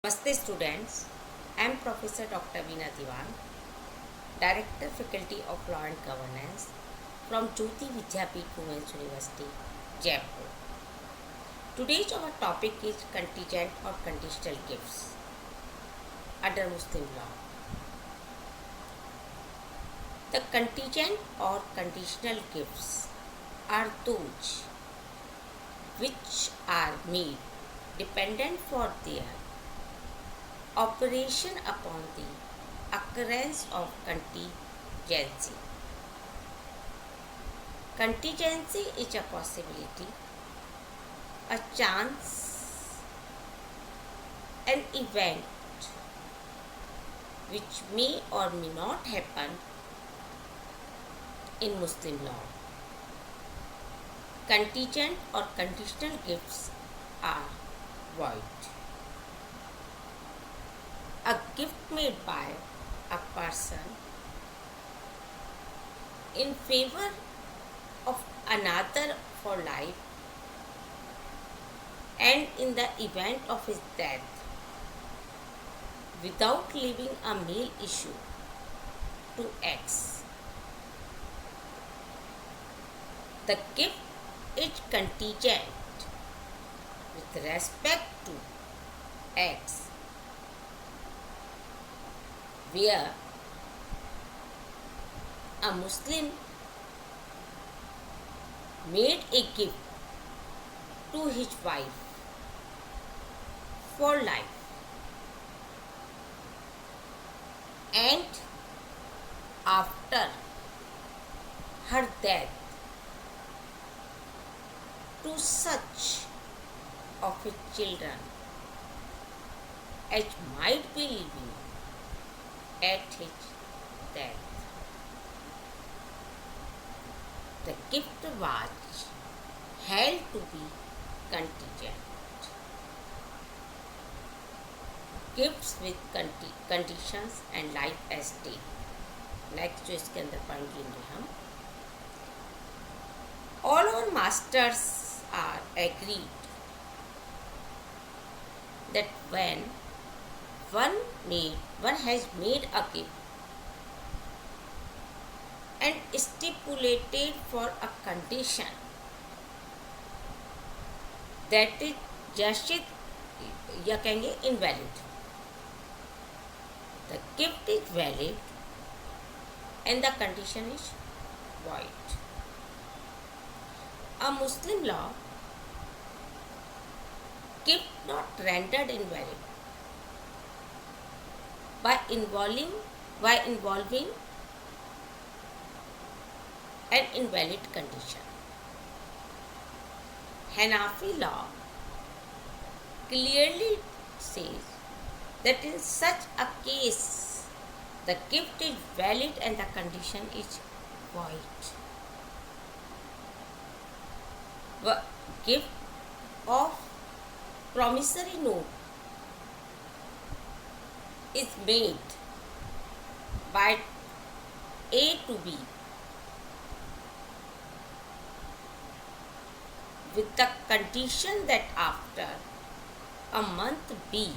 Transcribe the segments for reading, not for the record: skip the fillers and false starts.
Namaste students, I am Professor Dr. Veena Diwan, Director Faculty of Law and Governance from Jyoti Vidyapeeth Women's University, Jaipur. Today's our topic is contingent or conditional gifts under Muslim law. The contingent or conditional gifts are those which are made dependent for their operation upon the occurrence of contingency. Contingency is a possibility, a chance, an event which may or may not happen in Muslim law. Contingent or conditional gifts are void. A gift made by a person in favor of another for life and in the event of his death without leaving a male issue to X. The gift is contingent with respect to X, where a Muslim made a gift to his wife for life and after her death to such of his children as might be living at his death. The gift was held to be contingent. Gifts with conditions and life as stake. Next जो इसके अंदर point लेंगे हम. All our masters are agreed that when one has made a gift and stipulated for a condition that is jasid या कहेंगे invalid. The gift is valid and the condition is void. A Muslim law gift not rendered invalid by involving an invalid condition. Hanafi law clearly says that in such a case the gift is valid and the condition is void. The gift of promissory note is made by A to B with the condition that after a month B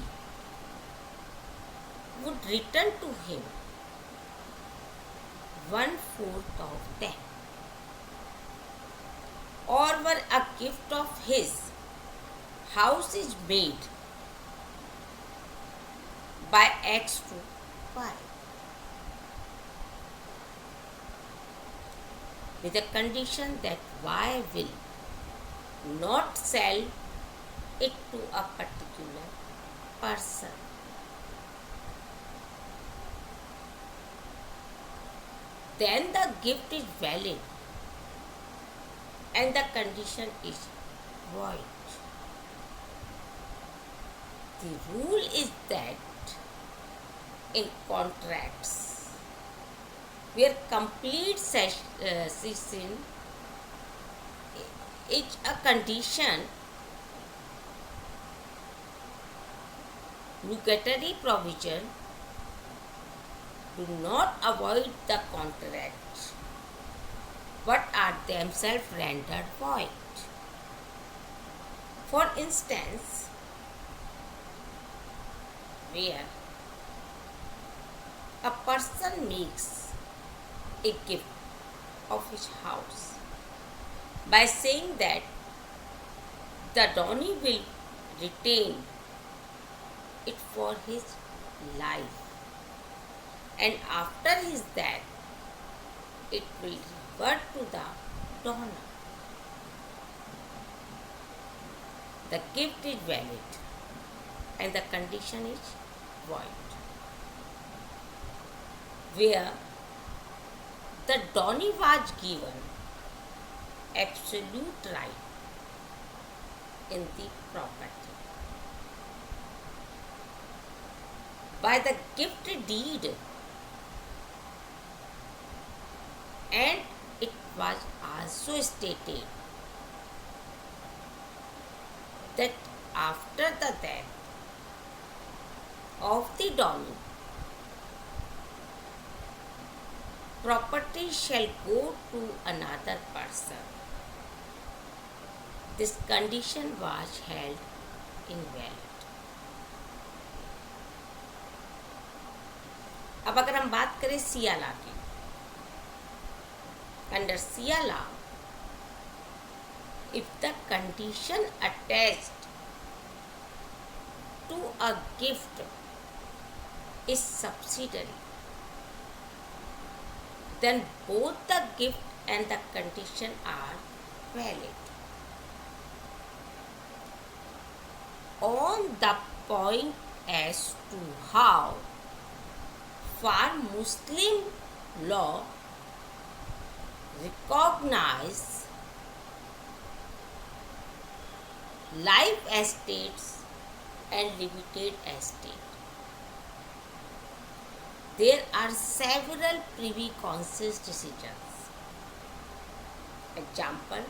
would return to him 1/4 of them, or were a gift of his house is made by X to Y with the condition that Y will not sell it to a particular person. Then the gift is valid and the condition is void. The rule is that in contracts where complete cessation is a condition, nugatory provision do not avoid the contract but are themselves rendered void. For instance, where a person makes a gift of his house by saying that the donor will retain it for his life, and after his death it will revert to the donor. The gift is valid and the condition is void. Where the donor was given absolute right in the property by the gift deed, and it was also stated that after the death of the donor, property shall go to another person. This condition was held invalid. अब अगर हम बात करें Siya law की, under Siya law, if the condition attached to a gift is subsidiary, then both the gift and the condition are valid. On the point as to how far Muslim law recognize life estates and limited estate, there are several Privy Council's decisions. Example,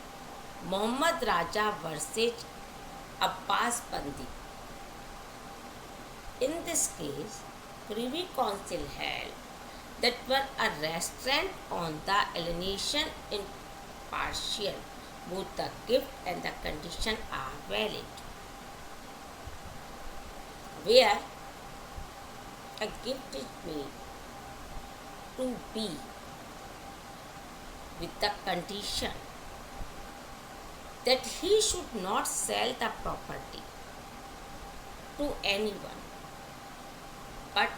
Muhammad Raja versus Abbas Bandi. In this case, Privy Council held that when a restraint on the alienation in partial, both the gift and the condition are valid. Where a gift is made to be with the condition that he should not sell the property to anyone but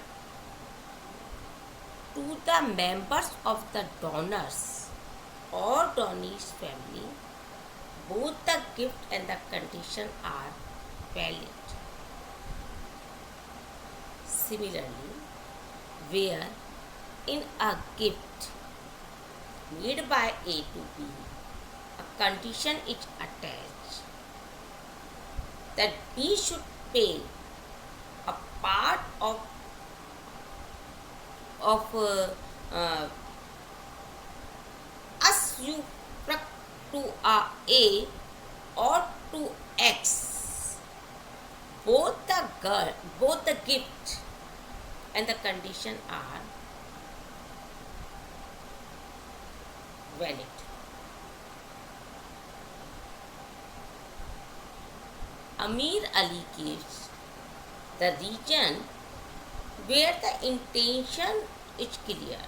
to the members of the donors or donor's family, both the gift and the condition are valid. Similarly, where in a gift made by A to B, a condition is attached that B should pay a part of usufruct to A or to X, both the gift and the condition are valid. Amir Ali gives the region where the intention is clear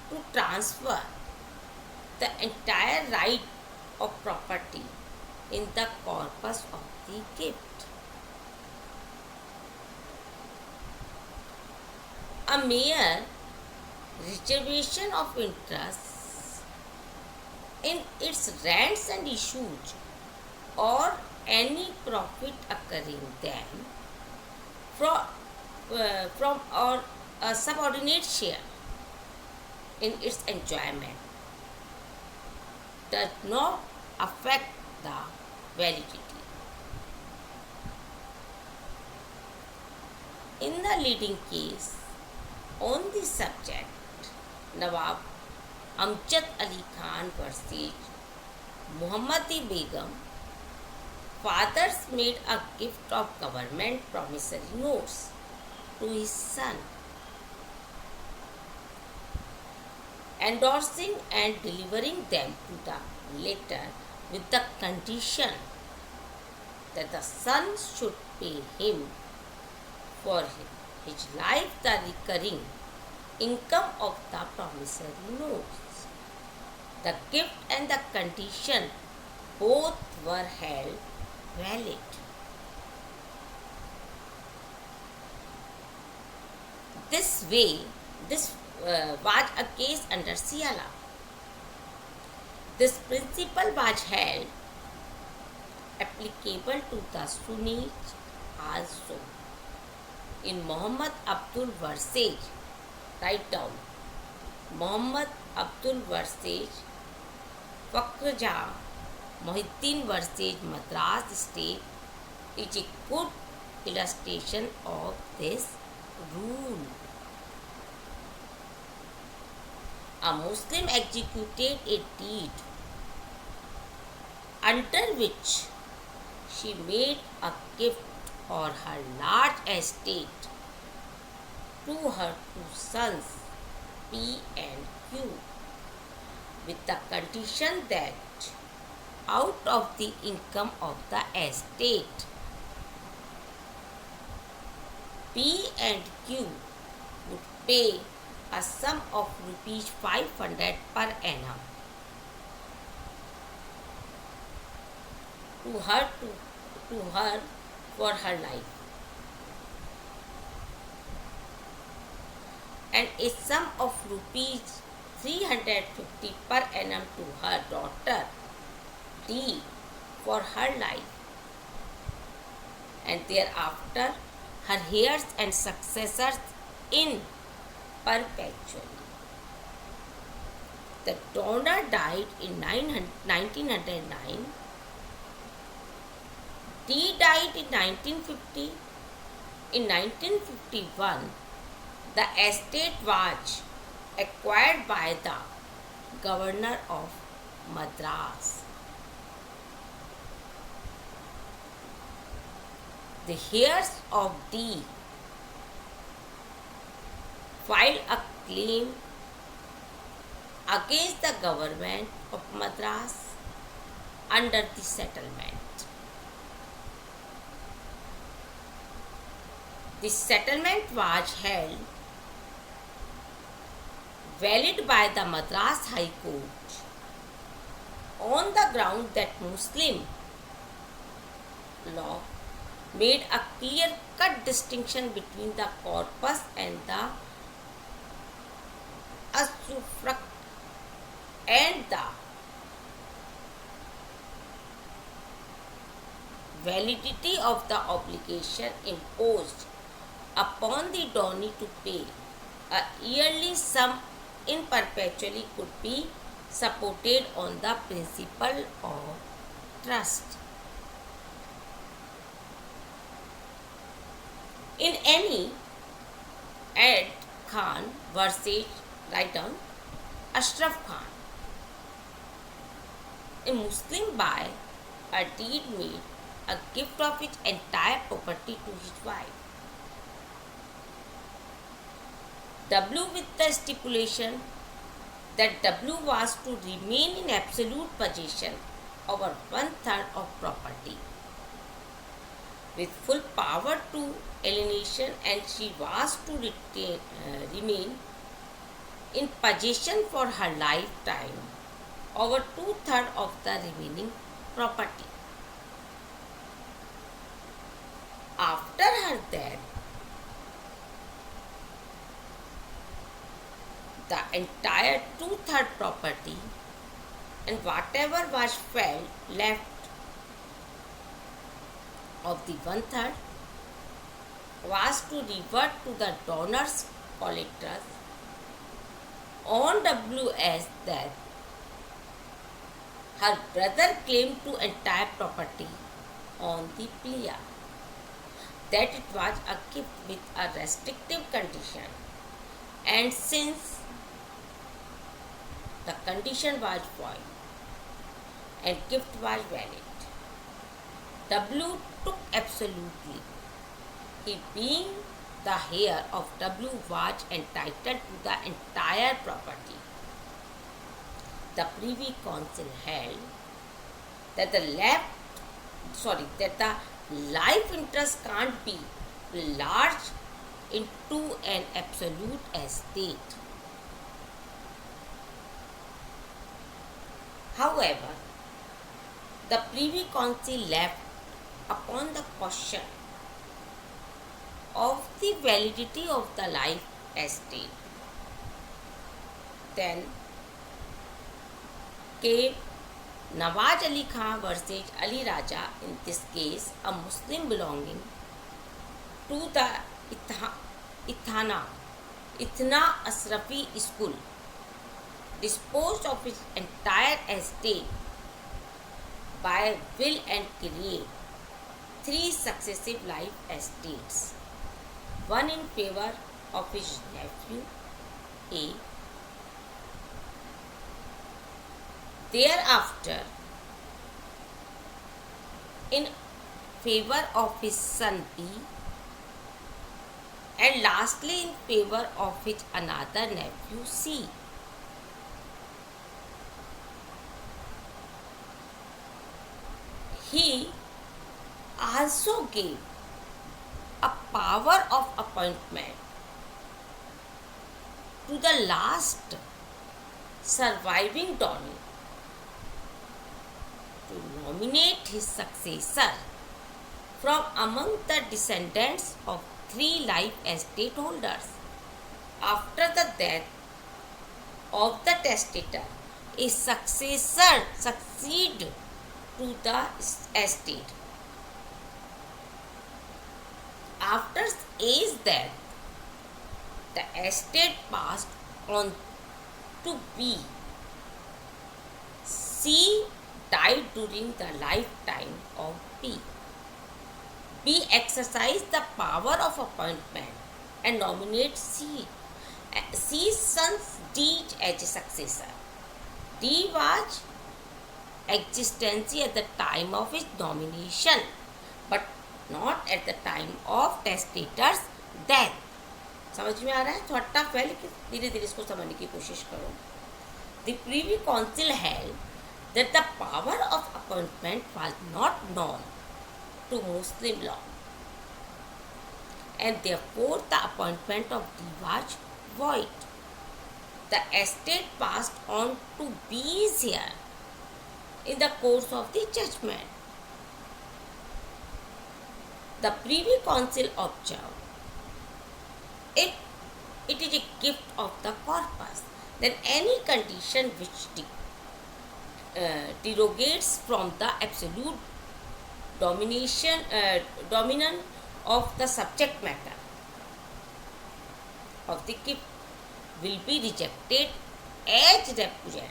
to transfer the entire right of property in the corpus of the gift. A mere reservation of interest in its rents and issues or any profit occurring then from or a subordinate share in its enjoyment does not affect the validity. In the leading case on the subject, Nawab Amjad Ali Khan versus Muhammadi Begum, fathers made a gift of government promissory notes to his son, endorsing and delivering them to the latter with the condition that the son should pay him for his life the recurring income of the promissory notes. The gift and the condition both were held valid. This way, this was a case under Siala. This principle was held applicable to the Sunnis also. In Muhammad Abdul Warsej, write down Muhammad Abdul Warsej, Fakrja Muhyiddin Warsej Madras State is a good illustration of this rule. A Muslim executed a deed under which she made a gift or her large estate to her two sons P and Q, with the condition that out of the income of the estate, P and Q would pay a sum of rupees 500 per annum to her for her life, and a sum of rupees 350 per annum to her daughter D for her life, and thereafter her heirs and successors in perpetually. The donor died in 1909. D died in 1950. In 1951, the estate was acquired by the governor of Madras. The heirs of D filed a claim against the government of Madras under the settlement. The settlement was held valid by the Madras High Court on the ground that Muslim law made a clear-cut distinction between the corpus and the usufruct, and the validity of the obligation imposed upon the donee to pay a yearly sum in perpetually could be supported on the principle of trust. In any Ad Khan versus write down Ashraf Khan, a Muslim by a deed made a gift of his entire property to his wife. W with the stipulation that W was to remain in absolute possession over 1/3 of property with full power to alienation, and she was to remain in possession for her lifetime over 2/3 of the remaining property. After her death, the entire 2/3 property and whatever was left of the 1/3 was to revert to the donor's collectors on WS that her brother claimed to entire property on the plea that it was a gift with a restrictive condition, and since the condition was void and gift was valid, W took absolutely. He, being the heir of W, was entitled to the entire property. The Privy Council held that the life interest can't be large into an absolute estate. However, the Privy Council left upon the question of the validity of the life estate. Then came Nawaz Ali Khan versus Ali Raja, in this case a Muslim belonging to the Ithana Asrafi school, disposed of his entire estate by will and create three successive life estates, one in favor of his nephew A, thereafter in favor of his son B, and lastly in favor of his another nephew C. He also gave a power of appointment to the last surviving donor to nominate his successor from among the descendants of three life estate holders. After the death of the testator, a successor succeed to the estate. After A's death, the estate passed on to B. C died during the lifetime of B. B exercised the power of appointment and nominated C. C's son D as a successor. D was existency at the time of his nomination, but not at the time of testator's death. समझ में आ रहा है? थोड़ा tough है, लेकिन धीरे धीरे इसको समझने की कोशिश करो. The Privy Council held that the power of appointment was not known to Muslim law, and therefore the appointment of D was void. The estate passed on to B's heir in the course of the judgment. The Privy Council observed, if it is a gift of the corpus, then any condition which derogates from the absolute dominance of the subject matter of the gift will be rejected as repugnant.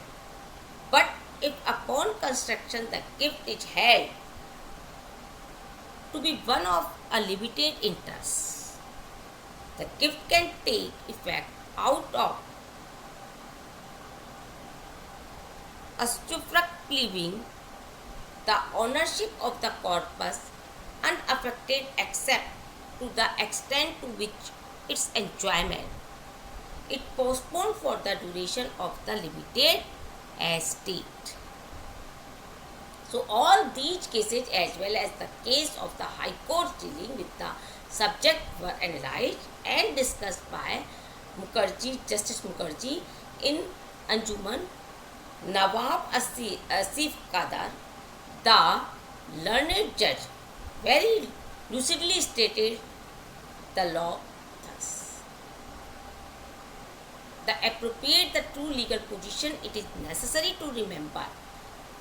But if upon construction the gift is held to be one of a limited interest, the gift can take effect out of usufruct, leaving the ownership of the corpus unaffected except to the extent to which its enjoyment it postponed for the duration of the limited estate. So all these cases as well as the case of the High Court dealing with the subject were analyzed and discussed by Justice Mukherjee in Anjuman. Nawab Asif Qadar, the learned judge, very lucidly stated the law thus: to appropriate the true legal position, it is necessary to remember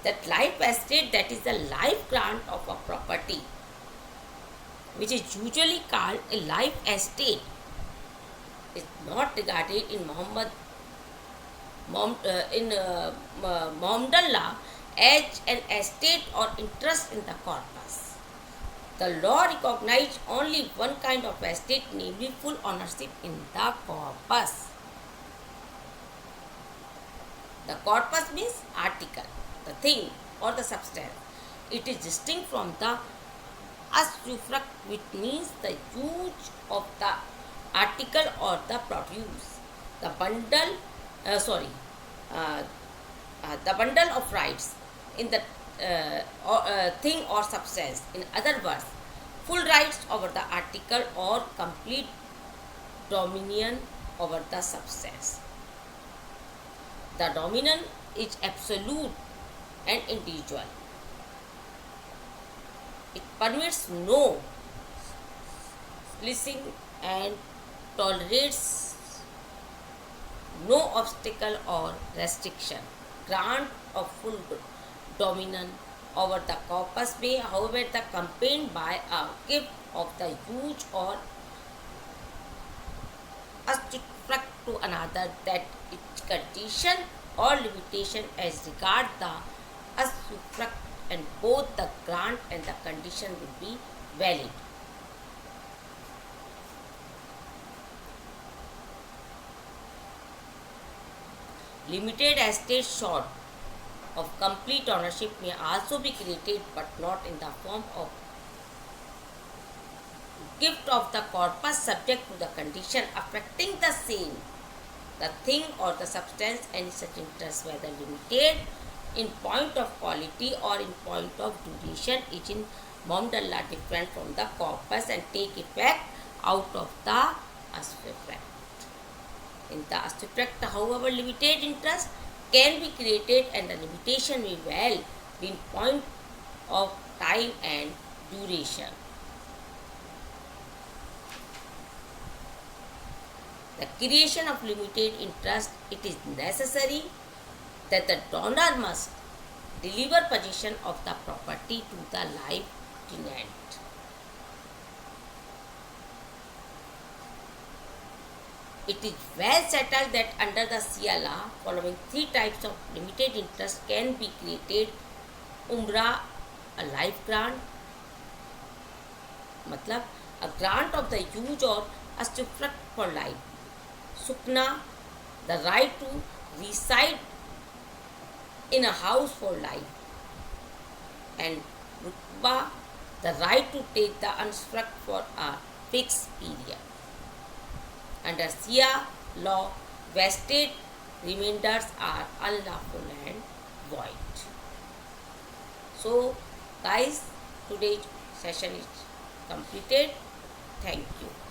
that life estate, that is the life grant of a property, which is usually called a life estate, is not regarded in Mohammedan law as an estate or interest in the corpus. The law recognized only one kind of estate, namely full ownership in the corpus. The corpus means article, the thing or the substance. It is distinct from the usufruct, which means the use of the article or the produce. The bundle of rights in the thing or substance. In other words, full rights over the article or complete dominion over the substance. The dominion is absolute and individual. It permits no splitting and tolerates no obstacle or restriction. Grant of full dominion over the corpus may, however, be accompanied by a gift of the use or usufruct to another, that its condition or limitation as regard the usufruct and both the grant and the condition will be valid. Limited estate short of complete ownership may also be created, but not in the form of gift of the corpus, subject to the condition affecting the same, the thing or the substance. Any such interest, whether limited in point of quality or in point of duration, is in Momdalla different from the corpus and take effect out of the usufruct. In the usufruct, however, limited interest can be created and the limitation may well be in point of time and duration. The creation of limited interest, it is necessary that the donor must deliver possession of the property to the life tenant. It is well settled that under the CLA, following three types of limited interest can be created. Umra, a life grant, matlab a grant of the use or usufruct for life. Sukna, the right to reside in a house for life. And Rutba, the right to take the usufruct for a fixed period. Under Shia law, vested remainders are unlawful and void. So, guys, today's session is completed. Thank you.